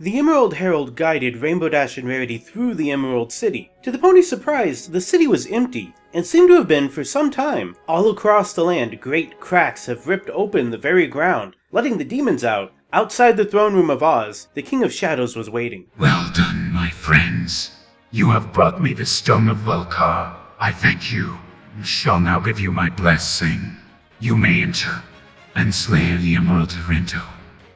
The Emerald Herald guided Rainbow Dash and Rarity through the Emerald City. To the pony's surprise, the city was empty, and seemed to have been for some time. All across the land, great cracks have ripped open the very ground, letting the demons out. Outside the throne room of Oz, the King of Shadows was waiting. Well done, my friends. You have brought me the Stone of Volcar. I thank you. Shall now give you my blessing. You may enter and slay the Emerald Tyrant.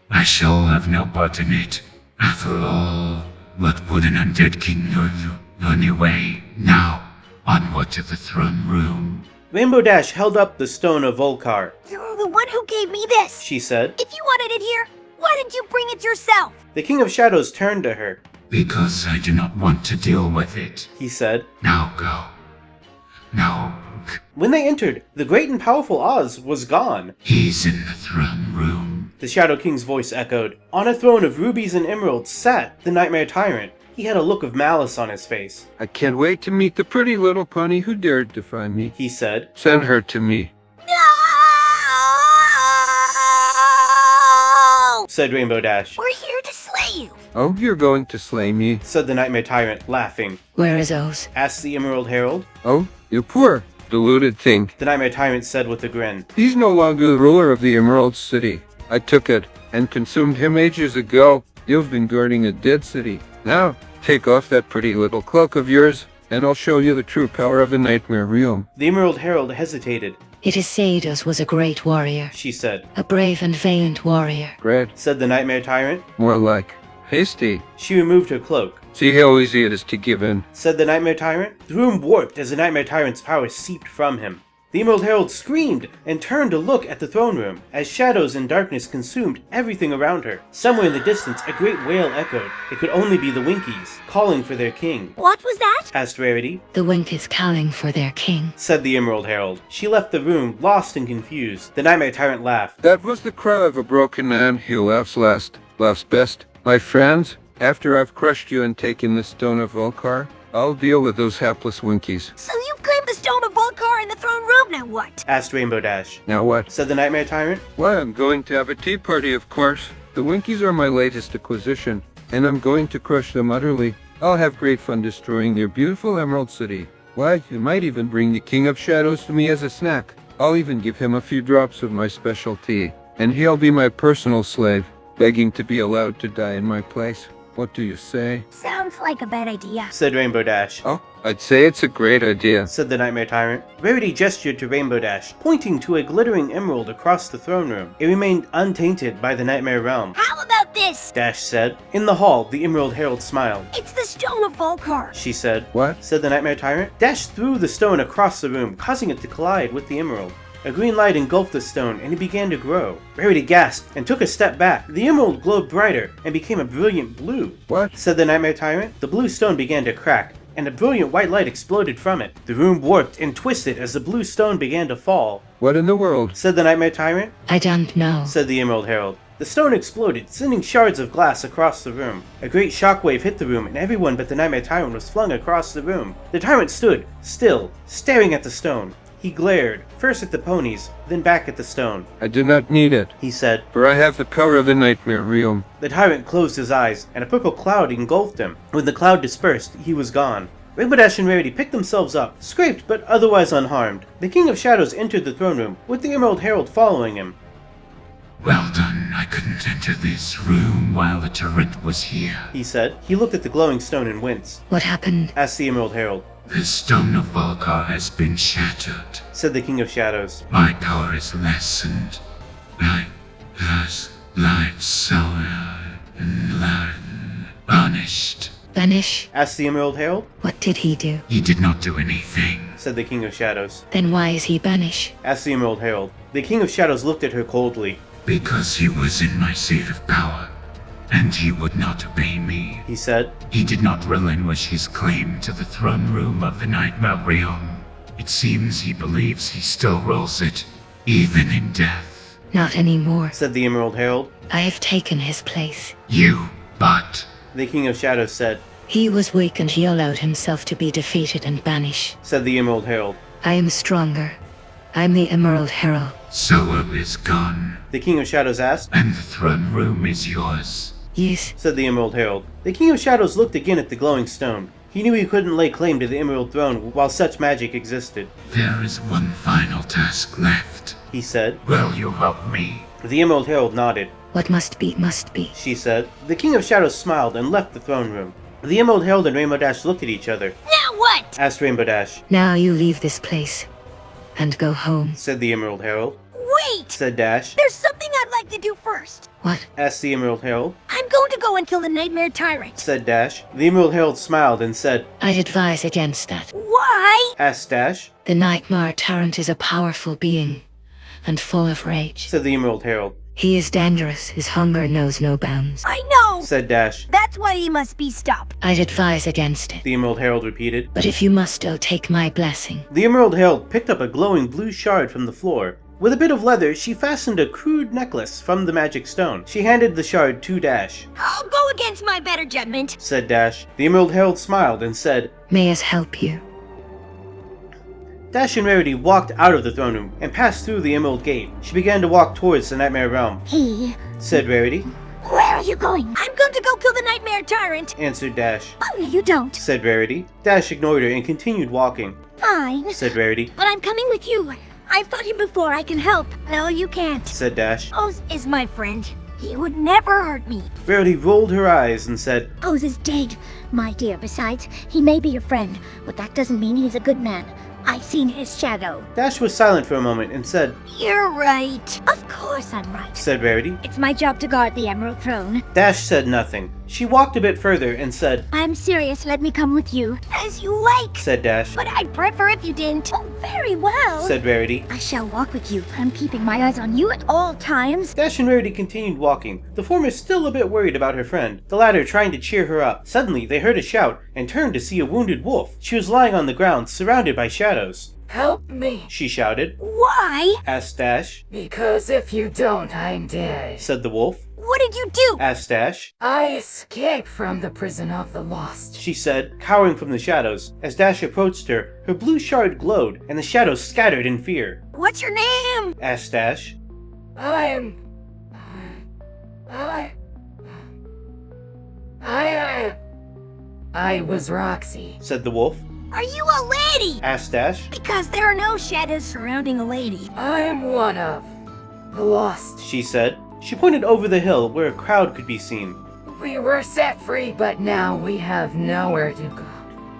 I shall have no part in it. After all, what would an undead king learn anyway? Now, onward to the throne room. Rainbow Dash held up the Stone of Volcar. You're the one who gave me this, She said. If you wanted it here, why didn't you bring it yourself? The King of Shadows turned to her. Because I do not want to deal with it. He said. Now go. Now. When they entered, the great and powerful Oz was gone. He's in the throne room. The Shadow King's voice echoed. On a throne of rubies and emeralds sat the Nightmare Tyrant. He had a look of malice on his face. I can't wait to meet the pretty little pony who dared defy me. He said. Send her to me, No! Said Rainbow Dash. We're here to slay you. Oh, you're going to slay me? Said the Nightmare Tyrant, laughing. Where is Oz? Asked the Emerald Herald. Oh, you poor, deluded thing. The Nightmare Tyrant said with a grin. He's no longer the ruler of the Emerald City. I took it and consumed him ages ago. You've been guarding a dead city. Now, take off that pretty little cloak of yours, and I'll show you the true power of the Nightmare Realm. The Emerald Herald hesitated. It is said Oz was a great warrior, She said. a brave and valiant warrior. Great. Said the Nightmare Tyrant. More like hasty. She removed her cloak. See how easy it is to give in. Said the Nightmare Tyrant. The room warped as the Nightmare Tyrant's power seeped from him. The Emerald Herald screamed and turned to look at the throne room as shadows and darkness consumed everything around her. Somewhere in the distance, a great wail echoed. It could only be the Winkies, calling for their king. What was that? Asked Rarity. The Wink is calling for their king. Said the Emerald Herald. She left the room, lost and confused. The Nightmare Tyrant laughed. That was the cry of a broken man. He laughs last, laughs best. My friends, after I've crushed you and taken the Stone of Volcar, I'll deal with those hapless Winkies. So you've claimed the Stone of Volcar in the throne room, now what? Asked Rainbow Dash. Now what? Said the Nightmare Tyrant. Why, I'm going to have a tea party, of course. The Winkies are my latest acquisition, and I'm going to crush them utterly. I'll have great fun destroying their beautiful Emerald City. Why, you might even bring the King of Shadows to me as a snack. I'll even give him a few drops of my special tea, and he'll be my personal slave, begging to be allowed to die in my place. What do you say? Sounds like a bad idea. Said Rainbow Dash. Oh, I'd say it's a great idea. Said the Nightmare Tyrant. Rarity gestured to Rainbow Dash, pointing to a glittering emerald across the throne room. It remained untainted by the Nightmare Realm. How about this? Dash said. In the hall, the Emerald Herald smiled. It's the Stone of Volcar. She said. What? Said the Nightmare Tyrant. Dash threw the stone across the room, causing it to collide with the emerald. A green light engulfed the stone, and it began to grow. Rarity gasped and took a step back. The emerald glowed brighter and became a brilliant blue. What? Said the Nightmare Tyrant. The blue stone began to crack, and a brilliant white light exploded from it. The room warped and twisted as the blue stone began to fall. What in the world? Said the Nightmare Tyrant. I don't know. Said the Emerald Herald. The stone exploded, sending shards of glass across the room. A great shockwave hit the room, and everyone but the Nightmare Tyrant was flung across the room. The Tyrant stood, still, staring at the stone. He glared, first at the ponies, then back at the stone. I do not need it, He said. for I have the power of the Nightmare Realm. The Tyrant closed his eyes, and a purple cloud engulfed him. When the cloud dispersed, he was gone. Rainbow Dash and Rarity picked themselves up, scraped but otherwise unharmed. The King of Shadows entered the throne room, with the Emerald Herald following him. Well done. I couldn't enter this room while the Tyrant was here. He said. He looked at the glowing stone and winced. What happened? Asked the Emerald Herald. The Stone of Volcar has been shattered. Said the King of Shadows. My power is lessened. Banished. Banish? Asked the Emerald Herald. What did he do? He did not do anything. Said the King of Shadows. Then why is he banish? Asked the Emerald Herald. The King of Shadows looked at her coldly. Because he was in my seat of power, and he would not obey me. He said. He did not relinquish his claim to the throne room of the Nightmare Realm. It seems he believes he still rules it, even in death. Not anymore. Said the Emerald Herald. I have taken his place. But The King of Shadows said. He was weak and he allowed himself to be defeated and banished. Said the Emerald Herald. I am stronger. I'm the Emerald Herald. Soa is gone, The King of Shadows asked. and the throne room is yours. Yes. said the Emerald Herald. The King of Shadows looked again at the glowing stone. He knew he couldn't lay claim to the Emerald Throne while such magic existed. There is one final task left. He said. Will you help me? The Emerald Herald nodded. What must be, must be. She said. The King of Shadows smiled and left the throne room. The Emerald Herald and Rainbow Dash looked at each other. Now what? Asked Rainbow Dash. Now you leave this place and go home. Said the Emerald Herald. Wait! Said Dash. There's something I'd like to do first. What? Asked the Emerald Herald. I'm going to go and kill the Nightmare Tyrant. Said Dash. The Emerald Herald smiled and said. I'd advise against that. Why? Asked Dash. The Nightmare Tyrant is a powerful being and full of rage. Said the Emerald Herald. He is dangerous. His hunger knows no bounds. I know! Said Dash. That's why he must be stopped. I'd advise against it. The Emerald Herald repeated. But if you must, oh, take my blessing. The Emerald Herald picked up a glowing blue shard from the floor. With a bit of leather, she fastened a crude necklace from the magic stone. She handed the shard to Dash. I'll go against my better judgment. Said Dash. The Emerald Herald smiled and said. May us help you. Dash and Rarity walked out of the throne room and passed through the Emerald Gate. She began to walk towards the Nightmare Realm. Hey, Said Rarity. where are you going? I'm going to go kill the Nightmare Tyrant. Answered Dash. Oh, no, you don't. Said Rarity. Dash ignored her and continued walking. Fine. Said Rarity. But I'm coming with you. I've fought him before. I can help. No, you can't. Said Dash. Oz is my friend. He would never hurt me. Rarity rolled her eyes and said. Oz is dead, my dear. Besides, he may be your friend, but that doesn't mean he's a good man. I've seen his shadow. Dash was silent for a moment and said. You're right. Of course I'm right. Said Rarity. It's my job to guard the Emerald Throne. Dash said nothing. She walked a bit further and said. I'm serious. Let me come with you. As you like. Said Dash. But I'd prefer if you didn't. Oh, very well. Said Rarity. I shall walk with you. I'm keeping my eyes on you at all times. Dash and Rarity continued walking, the former still a bit worried about her friend, the latter trying to cheer her up. Suddenly, they heard a shout and turned to see a wounded wolf. She was lying on the ground, surrounded by shadows. Help me, She shouted. Why? Asked Dash. because if you don't, I'm dead. Said the wolf. What did you do? Asked Dash. I escaped from the prison of the lost. She said, cowering from the shadows. As Dash approached her, her blue shard glowed, and the shadows scattered in fear. What's your name? Asked Dash. I was Roxy. Said the wolf. Are you a lady? Asked Dash. Because there are no shadows surrounding a lady. I am one of the lost. She said. She pointed over the hill where a crowd could be seen. We were set free, but now we have nowhere to go.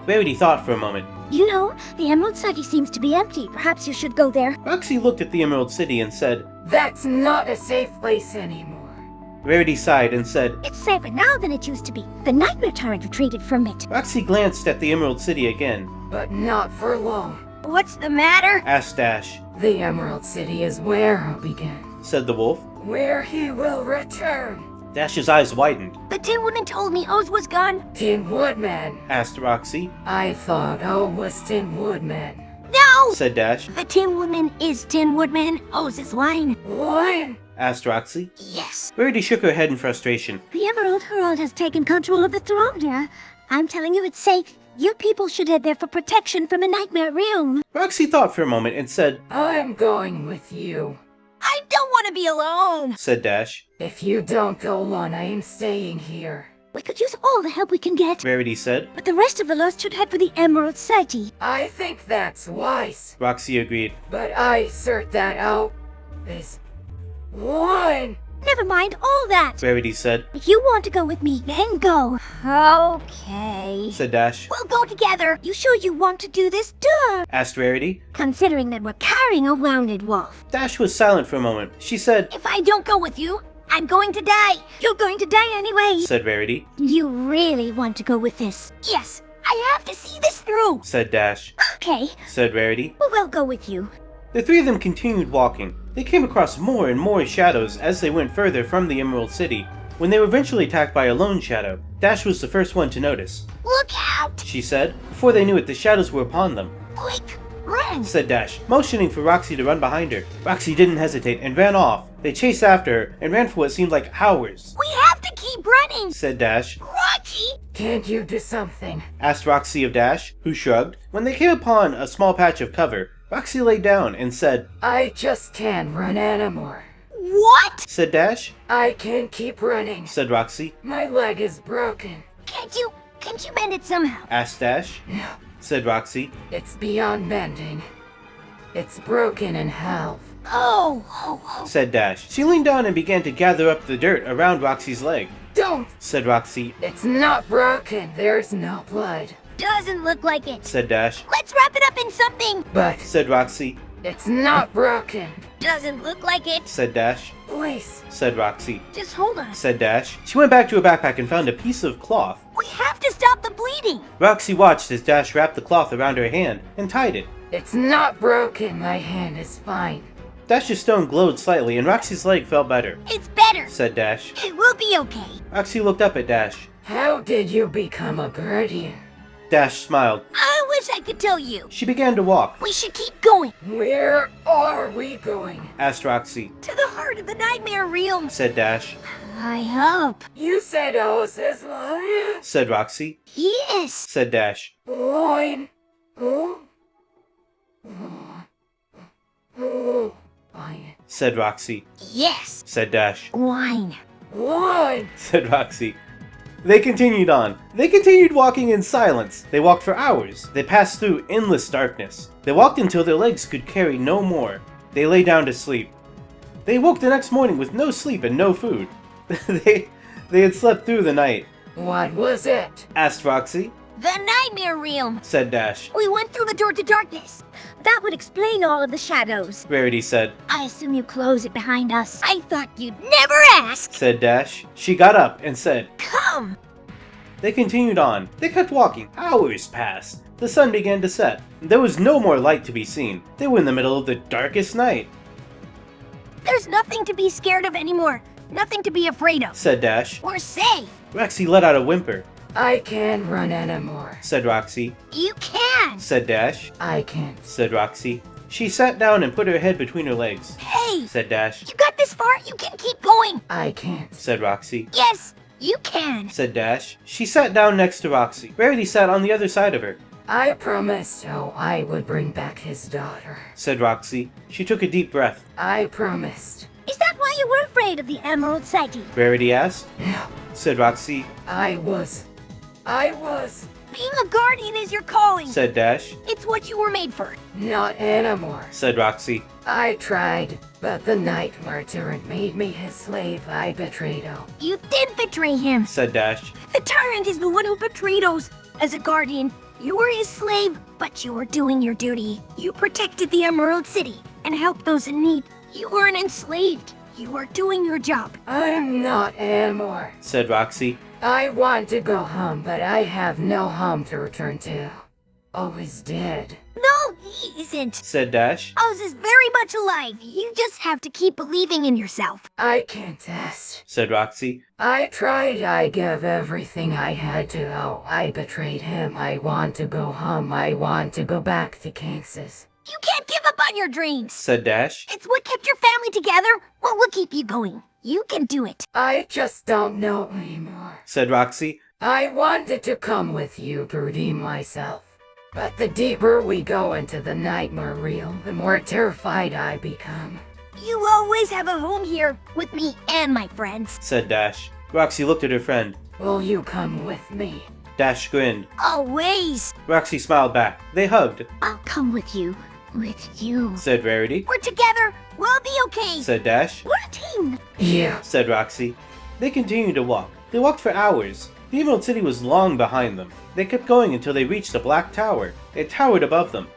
Rarity thought for a moment. You know, the Emerald City seems to be empty. Perhaps you should go there. Roxy looked at the Emerald City and said. That's not a safe place anymore. Rarity sighed and said. It's safer now than it used to be. The Nightmare Tyrant retreated from it. Roxy glanced at the Emerald City again. But not for long. What's the matter? Asked Dash. The Emerald City is where I'll begin. Said the wolf. Where he will return. Dash's eyes widened. The Tin Woodman told me Oz was gone. Tin Woodman. Asked Roxy. I thought O was Tin Woodman. No! Said Dash. The Tin Woodman is Tin Woodman. Oz is lying. What? Asked Roxy. Yes. Rarity shook her head in frustration. The Emerald Herald has taken control of the throne here. I'm telling you it's safe. You people should head there for protection from a nightmare realm. Roxy thought for a moment and said. I'm going with you. I don't want to be alone. Said Dash. If you don't go on, I am staying here. We could use all the help we can get. Rarity said. But the rest of the Lost should head for the Emerald City. I think that's wise. Roxy agreed. But I sort that out. This one. Never mind all that. Rarity said. If you want to go with me, then go. Okay. Said Dash. We'll go together. You sure you want to do this? Duh. Asked Rarity. Considering that we're carrying a wounded wolf. Dash was silent for a moment. She said. If I don't go with you, I'm going to die. You're going to die anyway. Said Rarity. You really want to go with this? Yes. I have to see this through. Said Dash. Okay. Said Rarity. Well, we'll go with you. The three of them continued walking. They came across more and more shadows as they went further from the Emerald City. When they were eventually attacked by a lone shadow, Dash was the first one to notice. Look out! She said. Before they knew it, the shadows were upon them. Quick, run! Said Dash, motioning for Roxy to run behind her. Roxy didn't hesitate and ran off. They chased after her and ran for what seemed like hours. We have to keep running! Said Dash. Roxy! Can't you do something? Asked Roxy of Dash, who shrugged. When they came upon a small patch of cover, Roxy lay down and said, I just can't run anymore. What? said Dash. I can't keep running. Said Roxy. My leg is broken. Can't you mend it somehow? Asked Dash. No, Said Roxy. it's beyond mending. It's broken in half. Oh. Said Dash. She leaned down and began to gather up the dirt around Roxy's leg. Don't! Said Roxy. It's not broken. There's no blood. Doesn't look like it. Said Dash. Let's wrap it up in something. But Said Roxy. it's not broken. Doesn't look like it. Said Dash. Please. Said Roxy. Just hold on. Said Dash. She went back to her backpack and found a piece of cloth. We have to stop the bleeding. Roxy watched as Dash wrapped the cloth around her hand and tied it. It's not broken. My hand is fine. Dash's stone glowed slightly and Roxy's leg felt better. It's better. Said Dash. It will be okay. Roxy looked up at Dash. How did you become a guardian? Dash smiled. I wish I could tell you. She began to walk. We should keep going. Where are we going? Asked Roxy. To the heart of the Nightmare Realm. Said Dash. I hope. You said houses, lion. Said Roxy. Yes. Said Dash. Lion. Oh. Oh. Lion. Said Roxy. Yes. Said Dash. Wine. Lion. Said Roxy. They continued on. They continued walking in silence. They walked for hours. They passed through endless darkness. They walked until their legs could carry no more. They lay down to sleep. They woke the next morning with no sleep and no food. they had slept through the night. What was it? Asked Roxy. The Nightmare Realm. Said Dash. We went through the door to darkness. That would explain all of the shadows. Rarity said. I assume you close it behind us. I thought you'd never ask. Said Dash. She got up and said. Come. They continued on. They kept walking. Hours passed. The sun began to set. There was no more light to be seen. They were in the middle of the darkest night. There's nothing to be scared of anymore. Nothing to be afraid of. Said Dash. We're safe. Roxy let out a whimper. I can't run anymore. Said Roxy. You can. Said Dash. I can't. Said Roxy. She sat down and put her head between her legs. Hey, Said Dash. you got this far. You can keep going. I can't. Said Roxy. Yes, you can. Said Dash. She sat down next to Roxy. Rarity sat on the other side of her. I promised Joe I would bring back his daughter. Said Roxy. She took a deep breath. I promised. Is that why you were afraid of the Emerald City? Rarity asked. No, Said Roxy. I was. Being a guardian is your calling. Said Dash. It's what you were made for. Not anymore. Said Roxy. I tried, but the Nightmare Tyrant made me his slave. I betrayed him. You did betray him. Said Dash. The tyrant is the one who betrayed us. As a guardian, you were his slave, but you were doing your duty. You protected the Emerald City and helped those in need. You weren't enslaved. You were doing your job. I'm not anymore. Said Roxy. I want to go home, but I have no home to return to. Always dead. No, he isn't. Said Dash. Oz is very much alive. You just have to keep believing in yourself. I can't test. Said Roxy. I tried. I gave everything I had to. Oh, I betrayed him. I want to go home. I want to go back to Kansas. You can't give up on your dreams. Said Dash. It's what kept your family together. What will keep you going? You can do it. I just don't know anymore. Said Roxy. I wanted to come with you to redeem myself. But the deeper we go into the Nightmare Realm, the more terrified I become. You always have a home here with me and my friends. Said Dash. Roxy looked at her friend. Will you come with me? Dash grinned. Always. Roxy smiled back. They hugged. I'll come with you. With you. Said Rarity. We're together. We'll be okay. Said Dash. We're a team. Yeah. Said Roxy. They continued to walk. They walked for hours. The Emerald City was long behind them. They kept going until they reached a black tower. It towered above them.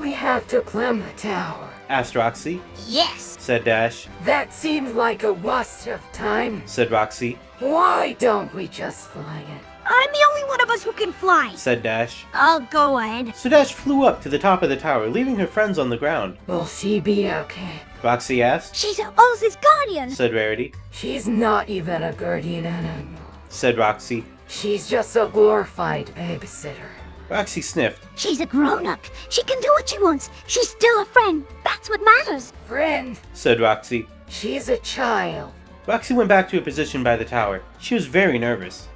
We have to climb the tower. Asked Roxy. Yes. Said Dash. That seems like a waste of time. Said Roxy. Why don't we just fly it? I'm the only one of us who can fly. Said Dash. I'll go ahead. So Dash flew up to the top of the tower, leaving her friends on the ground. Will she be okay? Roxy asked. She's Oz's guardian. Said Rarity. She's not even a guardian anymore. Said Roxy. She's just a glorified babysitter. Roxy sniffed. She's a grown-up. She can do what she wants. She's still a friend. That's what matters. Friend, Said Roxy. she's a child. Roxy went back to her position by the tower. She was very nervous.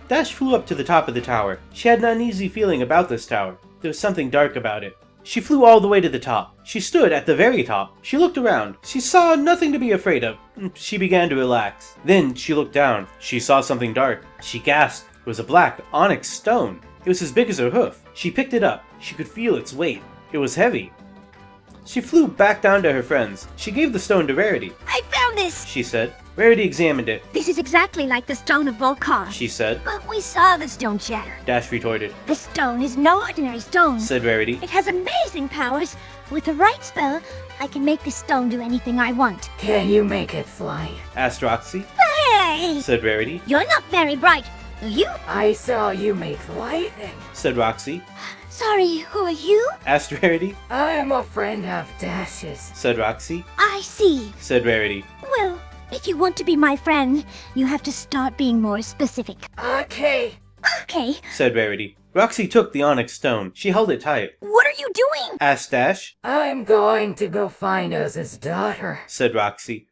Dash flew up to the top of the tower. She had an uneasy feeling about this tower. There was something dark about it. She flew all the way to the top. She stood at the very top. She looked around. She saw nothing to be afraid of. She began to relax. Then she looked down. She saw something dark. She gasped. It was a black onyx stone. It was as big as her hoof. She picked it up. She could feel its weight. It was heavy. She flew back down to her friends. She gave the stone to Rarity. I found this! She said. Rarity examined it. This is exactly like the stone of Volcar. She said. But we saw the stone shatter. Dash retorted. This stone is no ordinary stone. Said Rarity. It has amazing powers. With the right spell, I can make this stone do anything I want. Can you make it fly? Asked Roxy. Hey! Said Rarity. You're not very bright. Are you? I saw you make lightning. Said Roxy. Sorry, who are you? Asked Rarity. I am a friend of Dash's. Said Roxy. I see. Said Rarity. Well, if you want to be my friend, you have to start being more specific. Okay. Okay. Said Rarity. Roxy took the onyx stone. She held it tight. What are you doing? Asked Dash. I'm going to go find Oz's daughter. Said Roxy.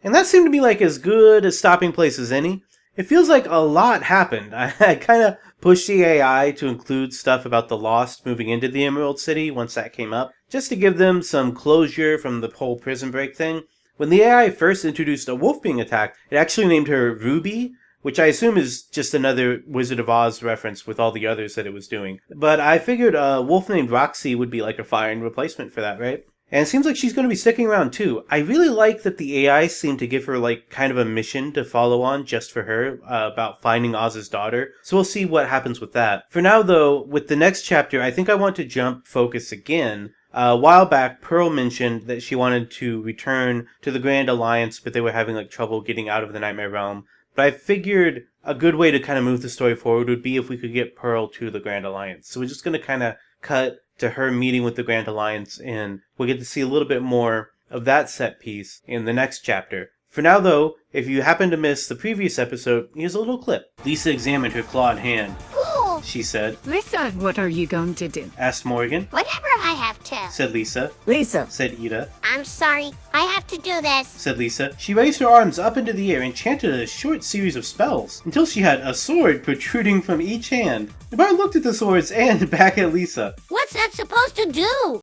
And that seemed to be like as good a stopping place as any. It feels like a lot happened. I kind of pushed the AI to include stuff about the Lost moving into the Emerald City once that came up, just to give them some closure from the whole prison break thing. When the AI first introduced a wolf being attacked, it actually named her Ruby, which I assume is just another Wizard of Oz reference with all the others that it was doing. But I figured a wolf named Roxy would be like a fine replacement for that, right? And it seems like she's going to be sticking around too. I really like that the AI seemed to give her like kind of a mission to follow on just for her about finding Oz's daughter. So we'll see what happens with that. For now though, with the next chapter, I think I want to jump focus again. A while back, Pearl mentioned that she wanted to return to the Grand Alliance, but they were having like trouble getting out of the Nightmare Realm. But I figured a good way to kind of move the story forward would be if we could get Pearl to the Grand Alliance. So we're just going to kind of cut to her meeting with the Grand Alliance, and we'll get to see a little bit more of that set piece in the next chapter. For now though, if you happen to miss the previous episode, here's a little clip. Lisa examined her clawed hand. Cool. She said. Lisa, what are you going to do? Asked Morgan. Whatever I have to. Said Lisa. Lisa. Said Ida. I'm sorry. I have to do this. Said Lisa. She raised her arms up into the air and chanted a short series of spells until she had a sword protruding from each hand. The bard looked at the swords and back at Lisa. What's that supposed to do?